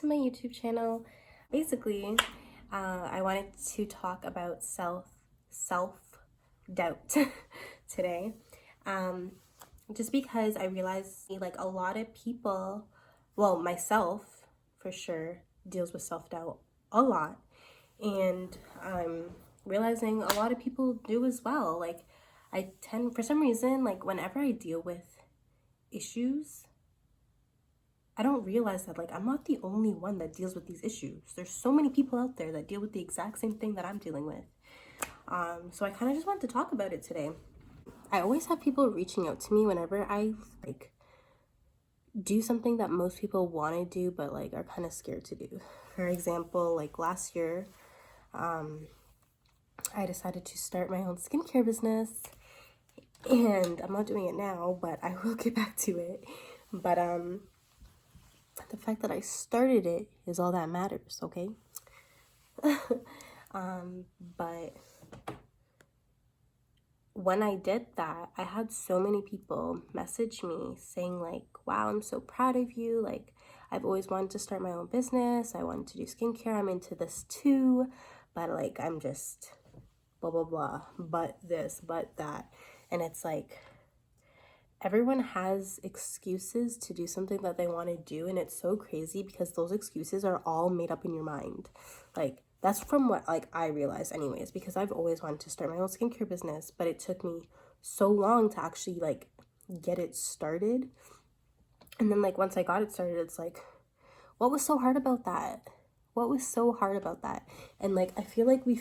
to my YouTube channel. Basically, I wanted to talk about self-doubt today. Just because I realized like a lot of people, well, myself for sure, deals with self-doubt a lot. And I'm realizing a lot of people do as well. Like I tend, for some reason, like whenever I deal with issues, I don't realize that like I'm not the only one that deals with these issues. There's so many people out there that deal with the exact same thing that I'm dealing with. So I kind of just wanted to talk about it today. I always have people reaching out to me whenever I like do something that most people want to do but like are kind of scared to do. For example, like last year, I decided to start my own skincare business, and I'm not doing it now, but I will get back to it. But the fact that I started it is all that matters, okay? But when I did that, I had so many people message me saying like, wow, I'm so proud of you. Like, I've always wanted to start my own business. I wanted to do skincare. I'm into this too, but like, I'm just blah, blah, blah, but this, but that. And it's like, everyone has excuses to do something that they want to do, and it's so crazy because those excuses are all made up in your mind. Like, that's from what like I realized anyways, because I've always wanted to start my own skincare business, but it took me so long to actually like get it started. And then like once I got it started, it's like, what was so hard about that? What was so hard about that? And like I feel like we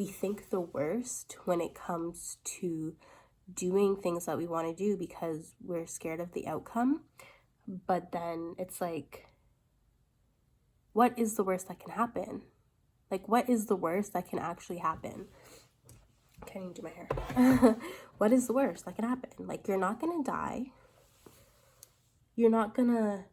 think the worst when it comes to doing things that we want to do because we're scared of the outcome. But then it's like, what is the worst that can happen? Like, what is the worst that can actually happen? I can't even do my hair. What is the worst that can happen? Like, you're not gonna die. You're not gonna,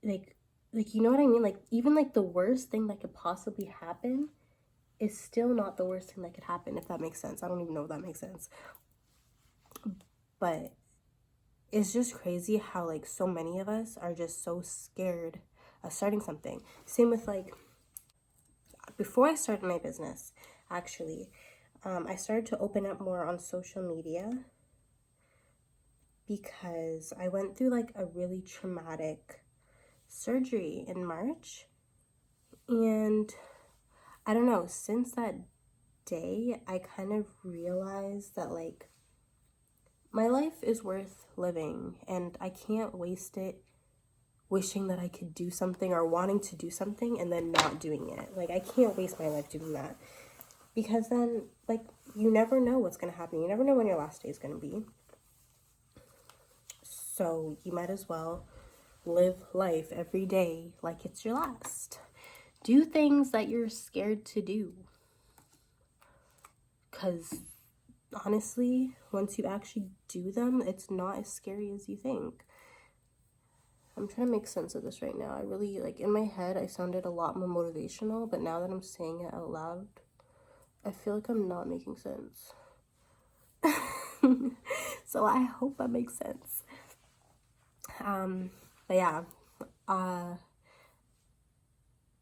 like, you know what I mean? Like, even like the worst thing that could possibly happen is still not the worst thing that could happen, if that makes sense. I don't even know if that makes sense. But it's just crazy how like so many of us are just so scared of starting something. Same with like, before I started my business, actually, I started to open up more on social media because I went through like a really traumatic surgery in March. And I don't know, since that day, I kind of realized that like my life is worth living and I can't waste it wishing that I could do something or wanting to do something and then not doing it. Like, I can't waste my life doing that, because then like you never know what's going to happen. You never know when your last day is going to be. So you might as well live life every day like it's your last. Do things that you're scared to do, because honestly, once you actually do them, it's not as scary as you think. I'm trying to make sense of this right now. I really, like, in my head, I sounded a lot more motivational, but now that I'm saying it out loud, I feel like I'm not making sense. So I hope that makes sense. But yeah,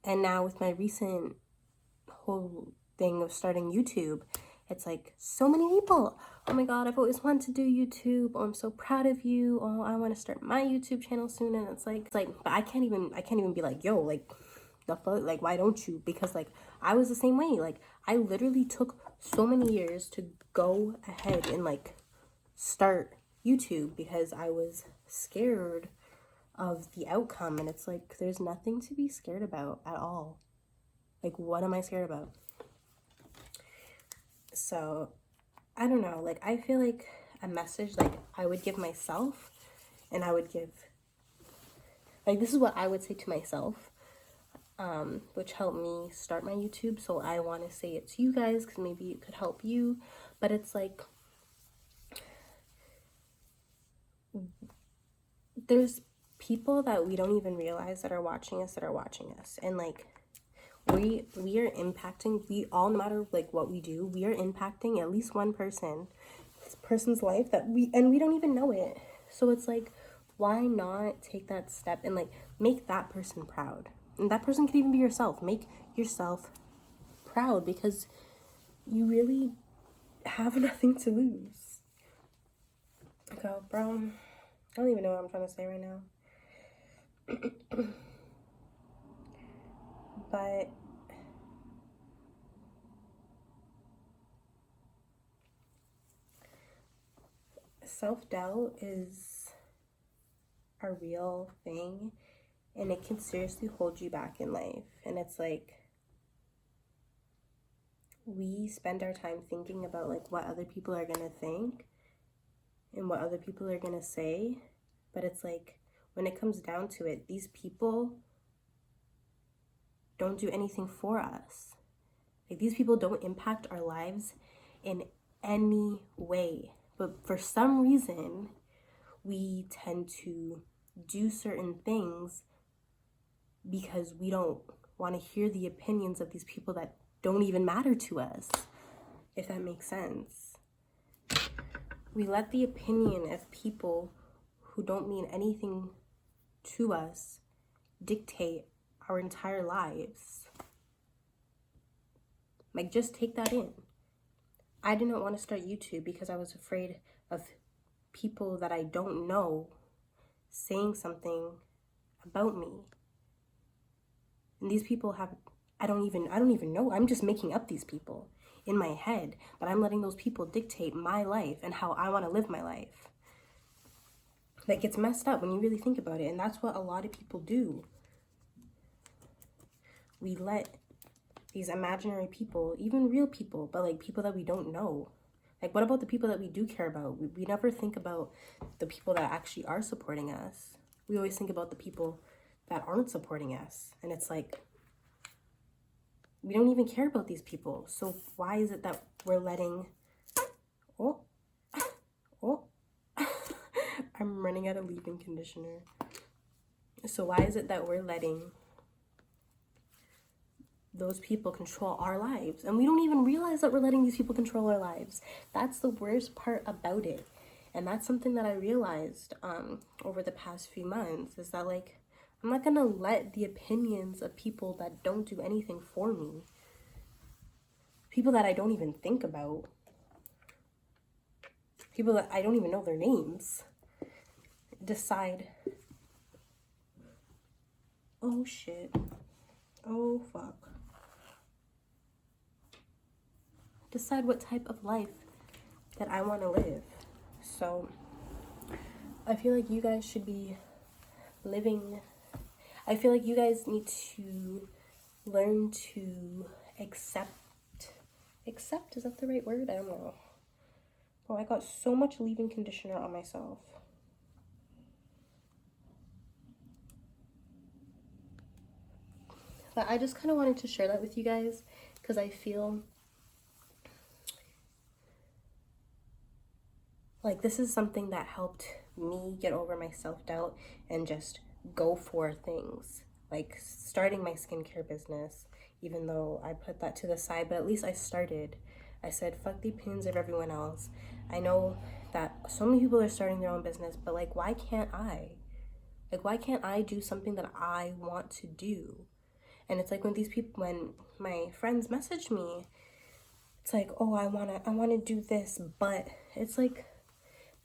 and now with my recent whole thing of starting YouTube, it's like so many people, oh my god, I've always wanted to do YouTube, oh, I'm so proud of you, oh, I want to start my YouTube channel soon. And it's like, but I can't even be like, yo, like, the fuck, like, why don't you? Because like I was the same way. Like, I literally took so many years to go ahead and like start YouTube because I was scared of the outcome. And it's like, there's nothing to be scared about at all. Like, what am I scared about? So I don't know, like, I feel like a message like I would give myself, and I would give, like, this is what I would say to myself, which helped me start my YouTube. So I want to say it to you guys because maybe it could help you. But it's like, there's people that we don't even realize that are watching us, and like we are impacting, we all, no matter like what we do, we are impacting at least one person's life that we don't even know it. So it's like, Why not take that step and like make that person proud? And that person could even be yourself. Make yourself proud because you really have nothing to lose. Okay, bro, I don't even know what I'm trying to say right now. But self-doubt is a real thing, and it can seriously hold you back in life. And it's like, we spend our time thinking about like what other people are gonna think and what other people are gonna say, but it's like, when it comes down to it, these people don't do anything for us. Like, these people don't impact our lives in any way, but for some reason we tend to do certain things because we don't want to hear the opinions of these people that don't even matter to us, if that makes sense. We let the opinion of people who don't mean anything to us dictate our entire lives. Like, just take that in. I didn't want to start YouTube because I was afraid of people that I don't know saying something about me. And these people have, I don't even know. I'm just making up these people in my head, but I'm letting those people dictate my life and how I want to live my life. Like, it's messed up when you really think about it, and that's what a lot of people do. We let these imaginary people, even real people, but like people that we don't know. Like, what about the people that we do care about? We never think about the people that actually are supporting us. We always think about the people that aren't supporting us. And it's like, we don't even care about these people. So why is it that we're letting... Oh. I'm running out of leave-in conditioner. So why is it that we're letting those people control our lives? And we don't even realize that we're letting these people control our lives. That's the worst part about it. And that's something that I realized over the past few months, is that, like, I'm not gonna let the opinions of people that don't do anything for me, people that I don't even think about, people that I don't even know their names, decide. Oh shit. Oh fuck. Decide what type of life that I want to live. So I feel like you guys should be living, I feel like you guys need to learn to accept, is that the right word? I don't know. Oh, I got so much leave-in conditioner on myself. But I just kind of wanted to share that with you guys because I feel like this is something that helped me get over my self-doubt and just go for things. Like starting my skincare business, even though I put that to the side, but at least I started. I said, fuck the opinions of everyone else. I know that so many people are starting their own business, but like, why can't I? Like, why can't I do something that I want to do? And it's like, when these people, when my friends message me, it's like, oh, I wanna do this, but it's like,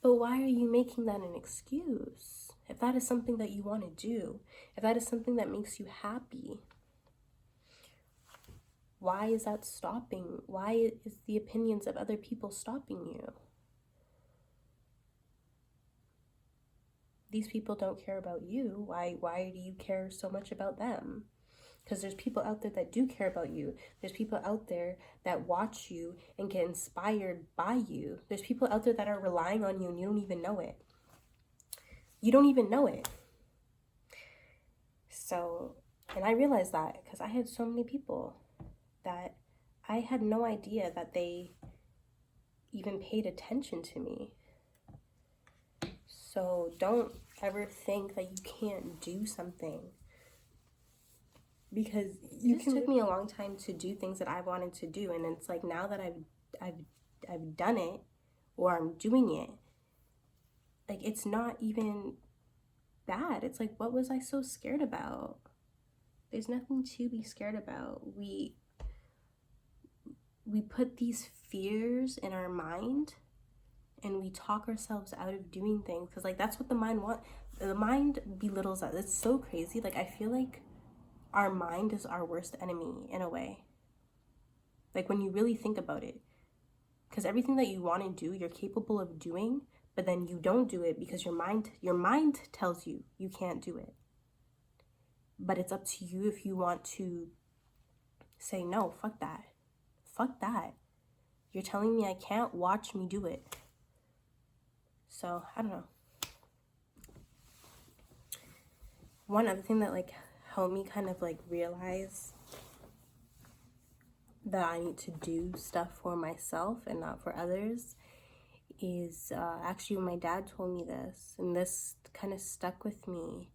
but why are you making that an excuse? If that is something that you want to do, if that is something that makes you happy, why is that stopping? Why is the opinions of other people stopping you? These people don't care about you. Why do you care so much about them? Because there's people out there that do care about you. There's people out there that watch you and get inspired by you. There's people out there that are relying on you and you don't even know it. You don't even know it. So, and I realized that because I had so many people that I had no idea that they even paid attention to me. So don't ever think that you can't do something, because it took me a long time to do things that I wanted to do, and it's like, now that I've done it, or I'm doing it, like, it's not even bad. It's like, what was I so scared about? There's nothing to be scared about. We put these fears in our mind and we talk ourselves out of doing things because, like, that's what the mind wants. The mind belittles us. It's so crazy. Like, I feel like our mind is our worst enemy in a way. Like, when you really think about it, because everything that you want to do, you're capable of doing, but then you don't do it because your mind tells you you can't do it. But it's up to you if you want to say, no, fuck that. Fuck that. You're telling me I can't, watch me do it. So, I don't know. One other thing that, like, helped me kind of, like, realize that I need to do stuff for myself and not for others is actually when my dad told me this, and this kind of stuck with me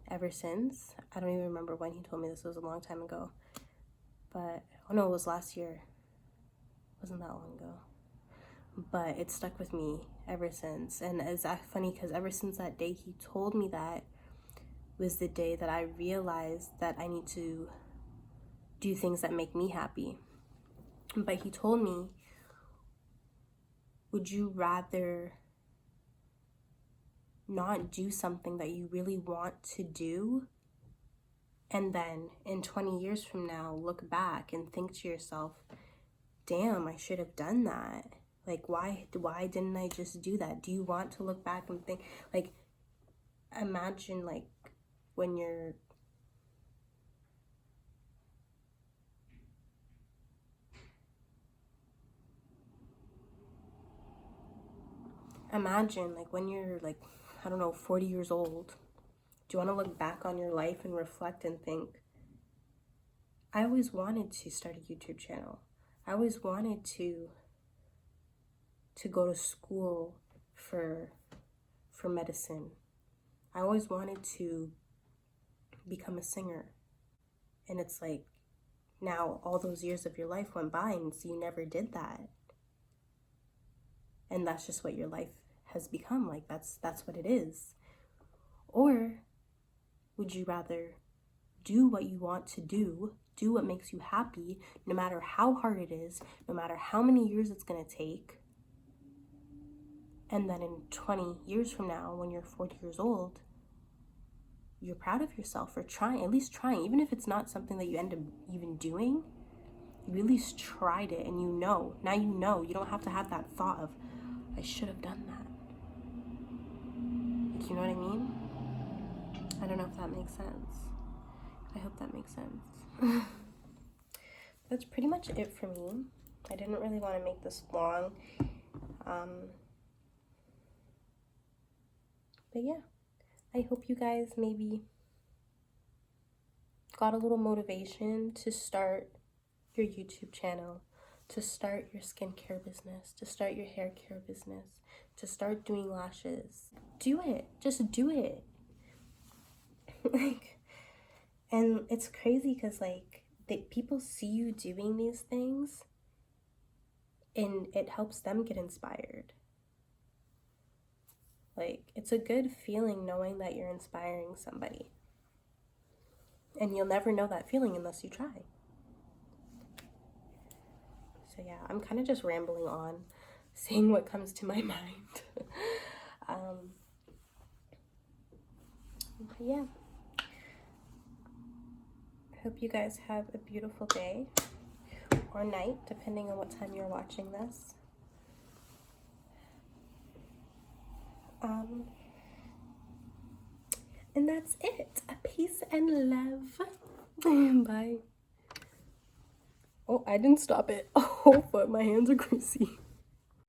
ever since. I don't even remember when he told me this. It was a long time ago. But, oh no, it was last year. It wasn't that long ago. But it stuck with me ever since. And it's funny because ever since that day he told me that was the day that I realized that I need to do things that make me happy. But he told me, would you rather not do something that you really want to do and then in 20 years from now look back and think to yourself, damn, I should have done that. Like, why didn't I just do that? Do you want to look back and think, like, imagine, like, when you're like, I don't know, 40 years old. Do you want to look back on your life and reflect and think, I always wanted to start a YouTube channel. I always wanted to go to school for medicine. I always wanted to become a singer. And it's like, now all those years of your life went by and so you never did that. And that's just what your life has become. Like, that's what it is. Or would you rather do what you want to do what makes you happy, no matter how hard it is, no matter how many years it's going to take, and then in 20 years from now, when you're 40 years old, you're proud of yourself for trying, at least trying, even if it's not something that you end up even doing, you at least tried it, and now you don't have to have that thought of, I should have done that. Like, you know what I mean? I don't know if that makes sense. I hope that makes sense. That's pretty much it for me. I didn't really want to make this long. But yeah, I hope you guys maybe got a little motivation to start your YouTube channel, to start your skincare business, to start your hair care business, to start doing lashes. Do it. Just do it. Like, and it's crazy because, like, people see you doing these things and it helps them get inspired. Like, it's a good feeling knowing that you're inspiring somebody. And you'll never know that feeling unless you try. So yeah, I'm kind of just rambling on, saying what comes to my mind. But yeah. I hope you guys have a beautiful day or night, depending on what time you're watching this. And that's it. Peace and love. Bye. Oh, I didn't stop it. Oh, but my hands are greasy.